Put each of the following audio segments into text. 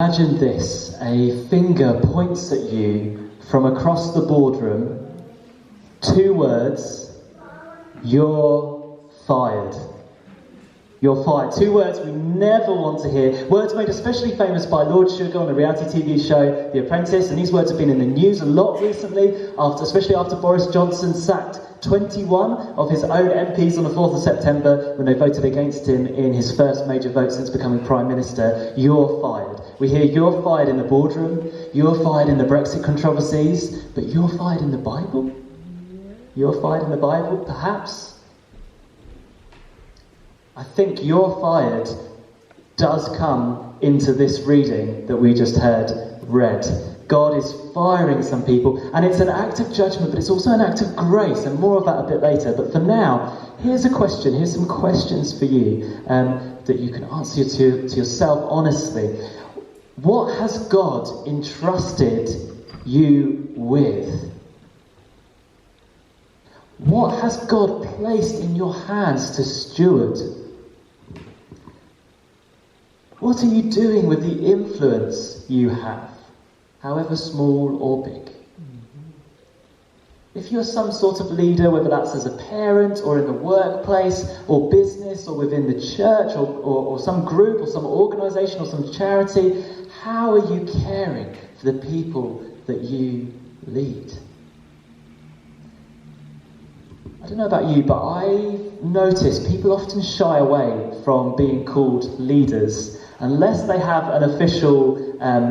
Imagine this, a finger points at you from across the boardroom, 2 words, you're fired. You're fired. 2 words we never want to hear. Words made especially famous by Lord Sugar on a reality TV show, The Apprentice, and these words have been in the news a lot recently, especially after Boris Johnson sacked 21 of his own MPs on the 4th of September when they voted against him in his first major vote since becoming Prime Minister. You're fired. We hear you're fired in the boardroom, you're fired in the Brexit controversies, but you're fired in the Bible? You're fired in the Bible, perhaps? I think you're fired does come into this reading that we just heard read. God is firing some people, and it's an act of judgment, but it's also an act of grace, and more of that a bit later. But for now, here's some questions for you that you can answer to yourself honestly. What has God entrusted you with? What has God placed in your hands to steward? What are you doing with the influence you have, however small or big? If you're some sort of leader, whether that's as a parent or in the workplace or business or within the church or some group or some organisation or some charity, how are you caring for the people that you lead? I don't know about you, but I've noticed people often shy away from being called leaders unless they have an official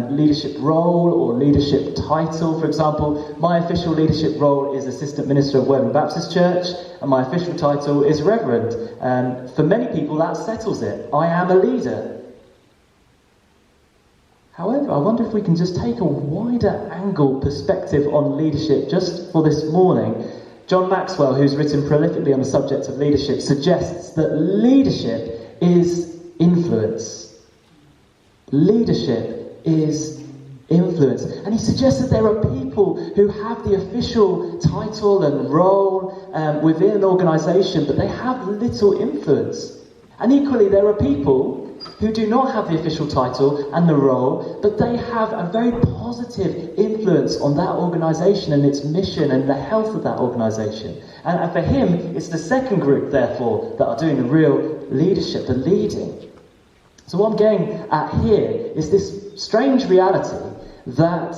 leadership role or leadership title. For example, my official leadership role is Assistant Minister of Worthing Baptist Church, and my official title is Reverend. For many people, that settles it. I am a leader. However, I wonder if we can just take a wider angle perspective on leadership just for this morning. John Maxwell, who's written prolifically on the subject of leadership, suggests that leadership is influence. Leadership is influence. And he suggests that there are people who have the official title and role within an organisation, but they have little influence. And equally, there are people who do not have the official title and the role, but they have a very positive influence on that organisation and its mission and the health of that organisation. And for him, it's the second group, therefore, that are doing the real leadership, the leading. So what I'm getting at here is this strange reality that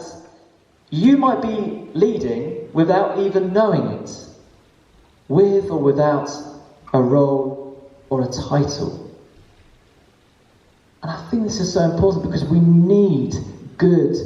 you might be leading without even knowing it, with or without a role or a title. And I think this is so important because we need good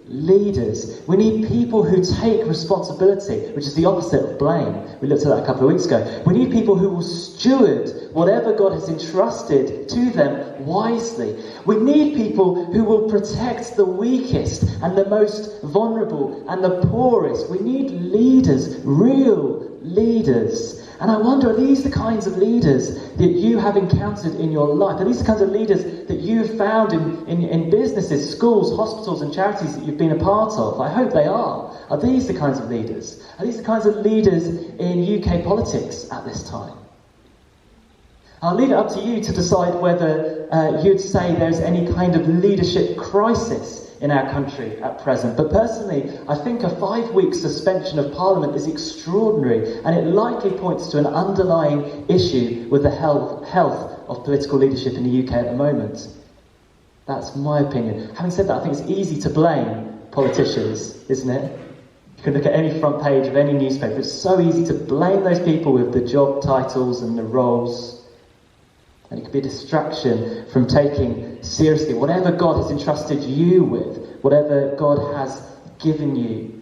leaders. We need people who take responsibility, which is the opposite of blame. We looked at that a couple of weeks ago. We need people who will steward whatever God has entrusted to them wisely. We need people who will protect the weakest and the most vulnerable and the poorest. We need leaders, real leaders. And I wonder, are these the kinds of leaders that you have encountered in your life? Are these the kinds of leaders that you've found in businesses, schools, hospitals and charities that you've been a part of? I hope they are. Are these the kinds of leaders? Are these the kinds of leaders in UK politics at this time? I'll leave it up to you to decide whether you'd say there's any kind of leadership crisis in our country at present. But personally, I think a 5-week suspension of Parliament is extraordinary, and it likely points to an underlying issue with the health of political leadership in the UK at the moment. That's my opinion. Having said that, I think it's easy to blame politicians, isn't it? You can look at any front page of any newspaper. It's so easy to blame those people with the job titles and the roles. And it could be a distraction from taking seriously whatever God has entrusted you with, whatever God has given you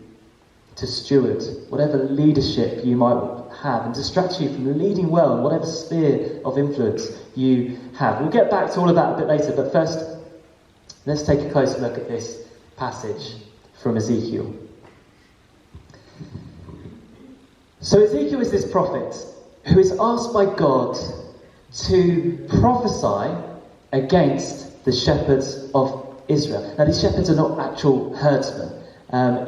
to steward, whatever leadership you might have, and distract you from leading well in whatever sphere of influence you have. We'll get back to all of that a bit later, but first, let's take a closer look at this passage from Ezekiel. So Ezekiel is this prophet who is asked by God to prophesy against the shepherds of Israel. Now, these shepherds are not actual herdsmen.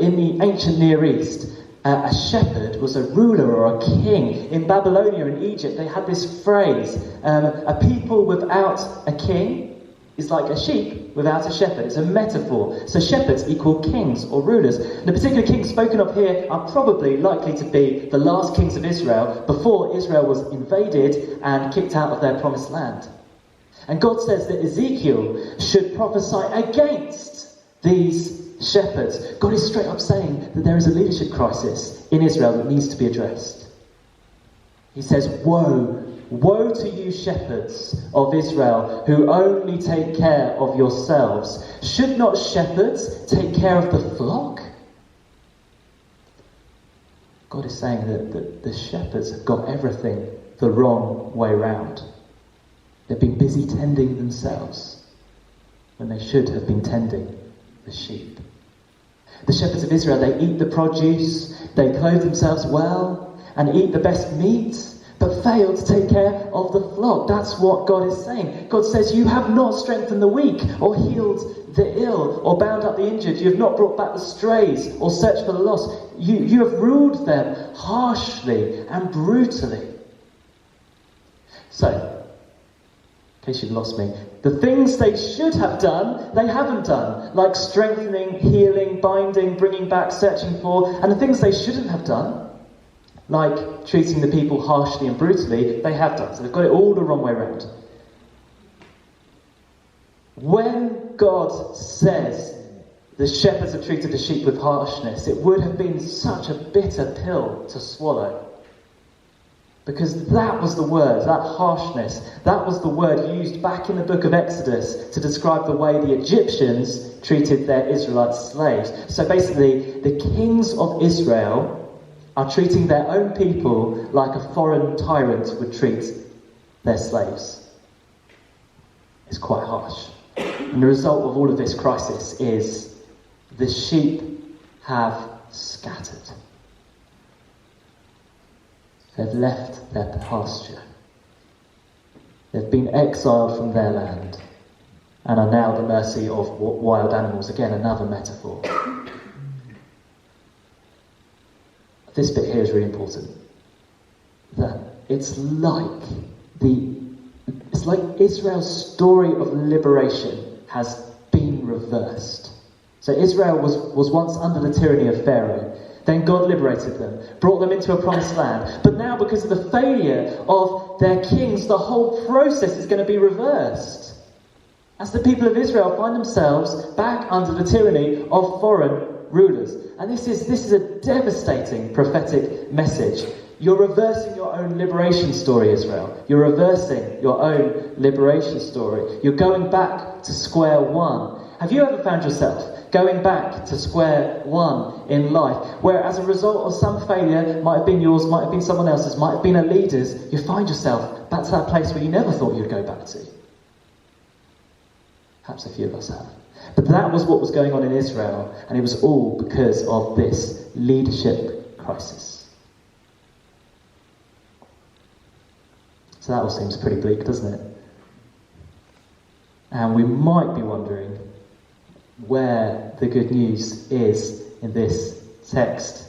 In the ancient Near East, a shepherd was a ruler or a king. In Babylonia and Egypt, they had this phrase, a people without a king is like a sheep without a shepherd. It's a metaphor. So shepherds equal kings or rulers. The particular kings spoken of here are probably likely to be the last kings of Israel before Israel was invaded and kicked out of their promised land. And God says that Ezekiel should prophesy against these shepherds. God is straight up saying that there is a leadership crisis in Israel that needs to be addressed. He says, woe to you shepherds of Israel who only take care of yourselves. Should not shepherds take care of the flock? God is saying that the shepherds have got everything the wrong way round. They've been busy tending themselves when they should have been tending the sheep. The shepherds of Israel, they eat the produce, they clothe themselves well and eat the best meat, but fail to take care of the flock. That's what God is saying. God says, you have not strengthened the weak, or healed the ill, or bound up the injured. You have not brought back the strays, or searched for the lost. You have ruled them harshly and brutally. So, in case you've lost me, the things they should have done, they haven't done. Like strengthening, healing, binding, bringing back, searching for. And the things they shouldn't have done, like treating the people harshly and brutally, they have done. So they've got it all the wrong way around. When God says the shepherds have treated the sheep with harshness, it would have been such a bitter pill to swallow. Because that was the word, that harshness, that was the word used back in the book of Exodus to describe the way the Egyptians treated their Israelite slaves. So basically, the kings of Israel are treating their own people like a foreign tyrant would treat their slaves. It's quite harsh. And the result of all of this crisis is the sheep have scattered. They've left their pasture. They've been exiled from their land and are now at the mercy of wild animals. Again, another metaphor. This bit here is really important. That it's like Israel's story of liberation has been reversed. So Israel was once under the tyranny of Pharaoh. Then God liberated them, brought them into a promised land. But now, because of the failure of their kings, the whole process is going to be reversed. As the people of Israel find themselves back under the tyranny of foreign rulers. And this is a devastating prophetic message. You're reversing your own liberation story, Israel. You're reversing your own liberation story. You're going back to square one. Have you ever found yourself going back to square one in life, where as a result of some failure, might have been yours, might have been someone else's, might have been a leader's, you find yourself back to that place where you never thought you'd go back to? Perhaps a few of us have. But that was what was going on in Israel, and it was all because of this leadership crisis. So that all seems pretty bleak, doesn't it? And we might be wondering where the good news is in this text.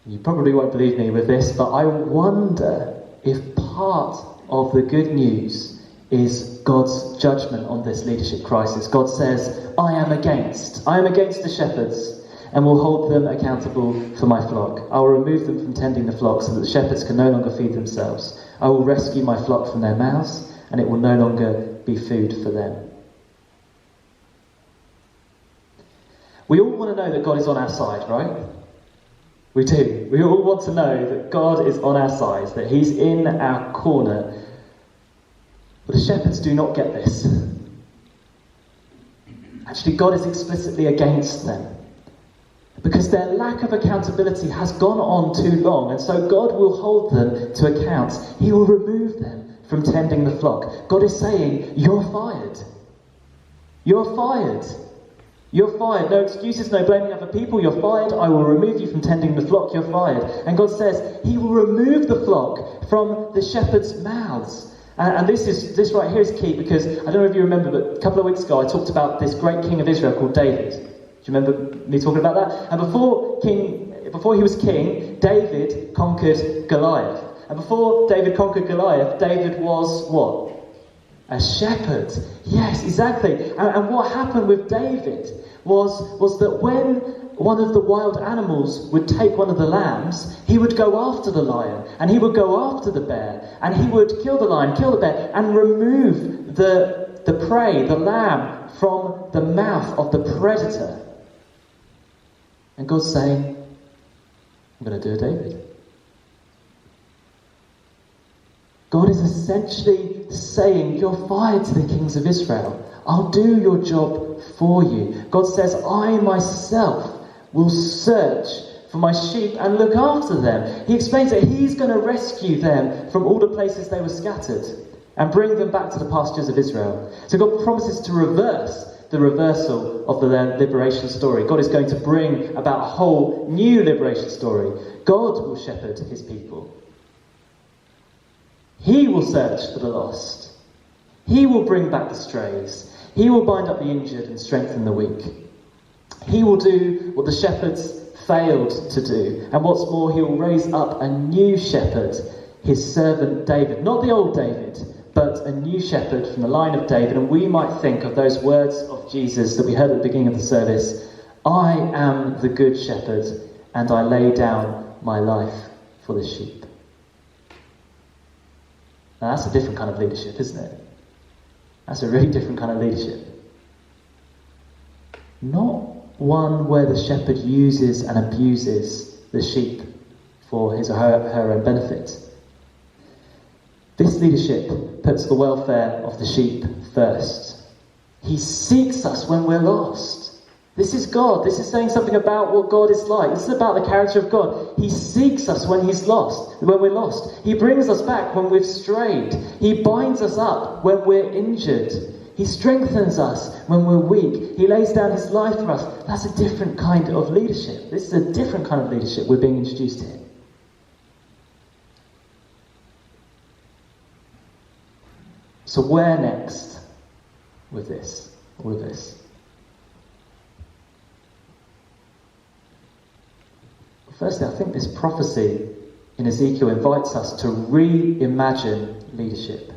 You probably won't believe me with this, but I wonder if part of the good news is God's judgment on this leadership crisis. God says, I am against the shepherds, and will hold them accountable for my flock. I will remove them from tending the flock so that the shepherds can no longer feed themselves. I will rescue my flock from their mouths, and it will no longer be food for them. We all want to know that God is on our side, right? We do. We all want to know that God is on our side, that He's in our corner. But the shepherds do not get this. Actually, God is explicitly against them. Because their lack of accountability has gone on too long, and so God will hold them to account. He will remove them from tending the flock. God is saying, you're fired. You're fired. You're fired. No excuses, no blaming other people. You're fired. I will remove you from tending the flock. You're fired. And God says He will remove the flock from the shepherds' mouths. And this right here is key, because I don't know if you remember, but a couple of weeks ago I talked about this great king of Israel called David. Do you remember me talking about that? And before he was king, David conquered Goliath. And before David conquered Goliath, David was what? A shepherd. Yes, exactly. And what happened with David was that when one of the wild animals would take one of the lambs, he would go after the lion, and he would go after the bear, and he would kill the lion, kill the bear, and remove the prey, the lamb, from the mouth of the predator. And God's saying, I'm going to do a David. God is essentially saying, you're fired to the kings of Israel. I'll do your job for you. God says, I myself will search for my sheep and look after them. He explains that he's going to rescue them from all the places they were scattered and bring them back to the pastures of Israel. So God promises to reverse the reversal of the liberation story. God is going to bring about a whole new liberation story. God will shepherd his people. He will search for the lost. He will bring back the strays. He will bind up the injured and strengthen the weak. He will do what the shepherds failed to do. And what's more, he will raise up a new shepherd, his servant David. Not the old David, but a new shepherd from the line of David. And we might think of those words of Jesus that we heard at the beginning of the service. I am the good shepherd, and I lay down my life for the sheep. Now that's a different kind of leadership, isn't it? That's a really different kind of leadership. Not one where the shepherd uses and abuses the sheep for his or her own benefit. This leadership puts the welfare of the sheep first. He seeks us when we're lost. This is God. This is saying something about what God is like. This is about the character of God. He seeks us when we're lost. He brings us back when we've strayed. He binds us up when we're injured. He strengthens us when we're weak. He lays down his life for us. That's a different kind of leadership. This is a different kind of leadership we're being introduced to. So where next with this? All of this. Firstly, I think this prophecy in Ezekiel invites us to reimagine leadership.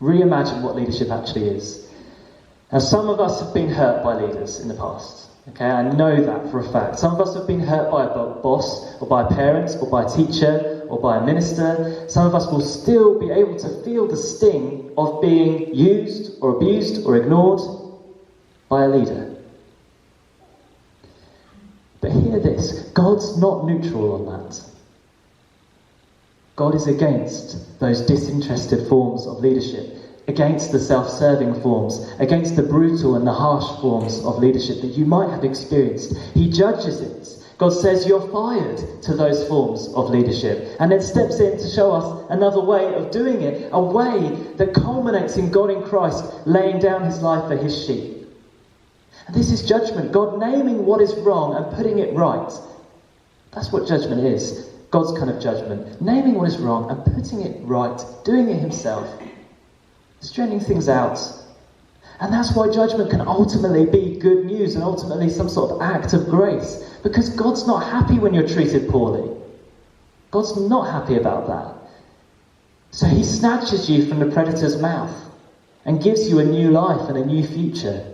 Reimagine what leadership actually is. Now, some of us have been hurt by leaders in the past. Okay, I know that for a fact. Some of us have been hurt by a boss, or by a parent, or by a teacher, or by a minister. Some of us will still be able to feel the sting of being used, or abused, or ignored by a leader. But hear this, God's not neutral on that. God is against those disinterested forms of leadership, against the self-serving forms, against the brutal and the harsh forms of leadership that you might have experienced. He judges it. God says you're fired to those forms of leadership, and then steps in to show us another way of doing it, a way that culminates in God in Christ laying down his life for his sheep. And this is judgment, God naming what is wrong and putting it right. That's what judgment is, God's kind of judgment. Naming what is wrong and putting it right, doing it himself, straightening things out. And that's why judgment can ultimately be good news and ultimately some sort of act of grace. Because God's not happy when you're treated poorly. God's not happy about that. So he snatches you from the predator's mouth and gives you a new life and a new future.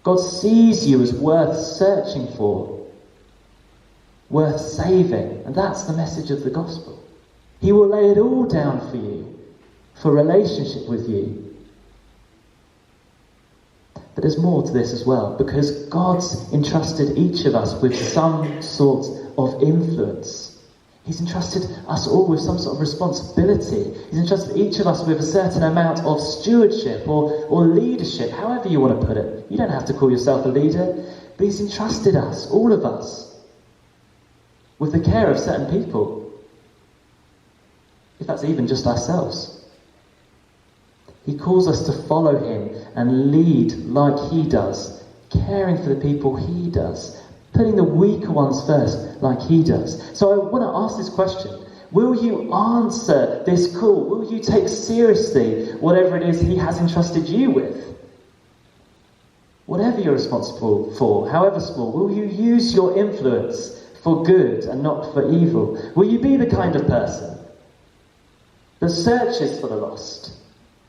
God sees you as worth searching for, worth saving. And that's the message of the gospel. He will lay it all down for you, for relationship with you. But there's more to this as well, because God's entrusted each of us with some sort of influence. He's entrusted us all with some sort of responsibility. He's entrusted each of us with a certain amount of stewardship or leadership, however you want to put it. You don't have to call yourself a leader, but he's entrusted us, all of us, with the care of certain people. If that's even just ourselves. He calls us to follow him and lead like he does, caring for the people he does, putting the weaker ones first like he does. So I want to ask this question. Will you answer this call? Will you take seriously whatever it is he has entrusted you with? Whatever you're responsible for, however small, will you use your influence for good and not for evil? Will you be the kind of person that searches for the lost,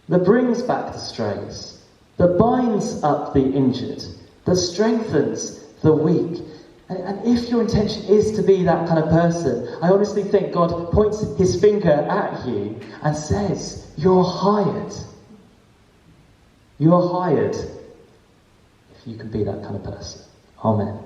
that brings back the strays, that binds up the injured, that strengthens the weak. And if your intention is to be that kind of person, I honestly think God points his finger at you and says, you're hired. You're hired if you can be that kind of person. Amen.